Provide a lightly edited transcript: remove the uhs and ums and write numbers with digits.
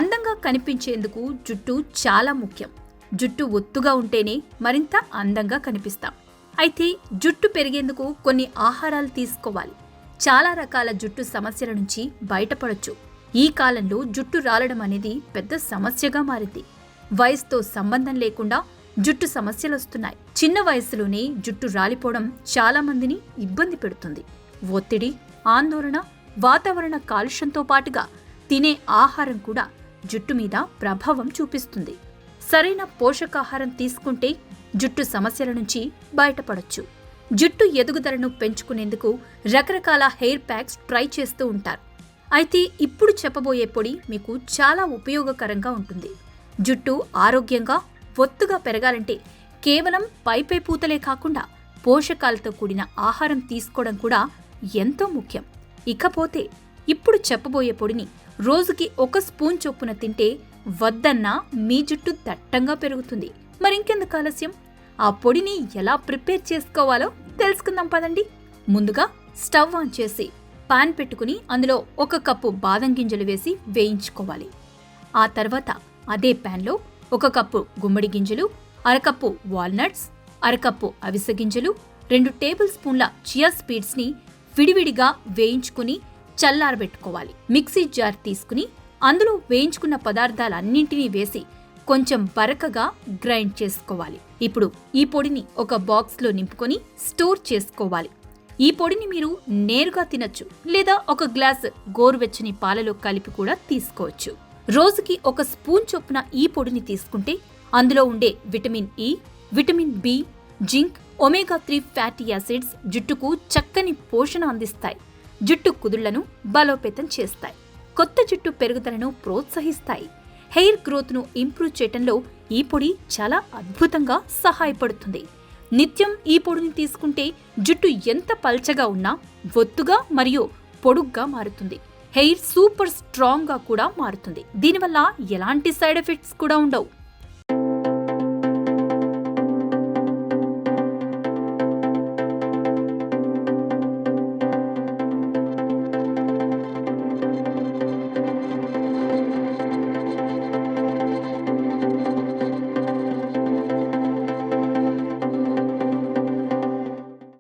అందంగా కనిపించేందుకు జుట్టు చాలా ముఖ్యం. జుట్టు ఒత్తుగా ఉంటేనే మరింత అందంగా కనిపిస్తాం. అయితే జుట్టు పెరిగేందుకు కొన్ని ఆహారాలు తీసుకోవాలి. చాలా రకాల జుట్టు సమస్యల నుంచి బయటపడొచ్చు. ఈ కాలంలో జుట్టు రాలడం అనేది పెద్ద సమస్యగా మారింది. వయసుతో సంబంధం లేకుండా జుట్టు సమస్యలొస్తున్నాయి. చిన్న వయసులోనే జుట్టు రాలిపోవడం చాలా మందిని ఇబ్బంది పెడుతుంది. ఒత్తిడి, ఆందోళన, వాతావరణ కాలుష్యంతో పాటుగా తినే ఆహారం కూడా జుట్టు మీద ప్రభావం చూపిస్తుంది. సరైన పోషకాహారం తీసుకుంటే జుట్టు సమస్యల నుంచి బయటపడొచ్చు. జుట్టు ఎదుగుదలను పెంచుకునేందుకు రకరకాల హెయిర్ ప్యాక్స్ ట్రై చేస్తూ ఉంటారు. అయితే ఇప్పుడు చెప్పబోయే పొడి మీకు చాలా ఉపయోగకరంగా ఉంటుంది. జుట్టు ఆరోగ్యంగా, ఒత్తుగా పెరగాలంటే కేవలం పైపై పూతలే కాకుండా పోషకాలతో కూడిన ఆహారం తీసుకోవడం కూడా ఎంతో ముఖ్యం. ఇకపోతే ఇప్పుడు చెప్పబోయే పొడిని రోజుకి 1 స్పూన్ చొప్పున తింటే వద్దన్నా మీ జుట్టు దట్టంగా పెరుగుతుంది. మరింకెందుకు ఆలస్యం, ఆ పొడిని ఎలా ప్రిపేర్ చేసుకోవాలో తెలుసుకుందాం పదండి. ముందుగా స్టవ్ ఆన్ చేసి పాన్ పెట్టుకుని అందులో 1 కప్పు బాదం గింజలు వేసి వేయించుకోవాలి. ఆ తర్వాత అదే ప్యాన్లో 1 కప్పు గుమ్మడి గింజలు, అరకప్పు వాల్నట్స్, అరకప్పు అవిసె గింజలు, 2 టేబుల్ స్పూన్ల చియా సీడ్స్ని విడివిడిగా వేయించుకుని చల్లారబెట్టుకోవాలి. మిక్సీ జార్ తీసుకుని అందులో వేయించుకున్న పదార్థాలన్నింటినీ వేసి కొంచెం బరకగా గ్రైండ్ చేసుకోవాలి. ఇప్పుడు ఈ పొడిని ఒక బాక్స్లో నింపుకొని స్టోర్ చేసుకోవాలి. ఈ పొడిని మీరు నేరుగా తినొచ్చు, లేదా 1 గ్లాస్ గోరువెచ్చని పాలలో కలిపి కూడా తీసుకోవచ్చు. రోజుకి 1 స్పూన్ చొప్పున ఈ పొడిని తీసుకుంటే అందులో ఉండే vitamin E, vitamin B, zinc, omega 3 fatty acids జుట్టుకు చక్కని పోషణ అందిస్తాయి. జుట్టు కుదుళ్లను బలోపేతం చేస్తాయి. కొత్త జుట్టు పెరుగుదలను ప్రోత్సహిస్తాయి. హెయిర్ గ్రోత్ను ఇంప్రూవ్ చేయటంలో ఈ పొడి చాలా అద్భుతంగా సహాయపడుతుంది. నిత్యం ఈ పొడిని తీసుకుంటే జుట్టు ఎంత పల్చగా ఉన్నా ఒత్తుగా మరియు పొడుగ్గా మారుతుంది. హెయిర్ సూపర్ స్ట్రాంగ్గా కూడా మారుతుంది. దీనివల్ల ఎలాంటి సైడ్ ఎఫెక్ట్స్ కూడా ఉండవు.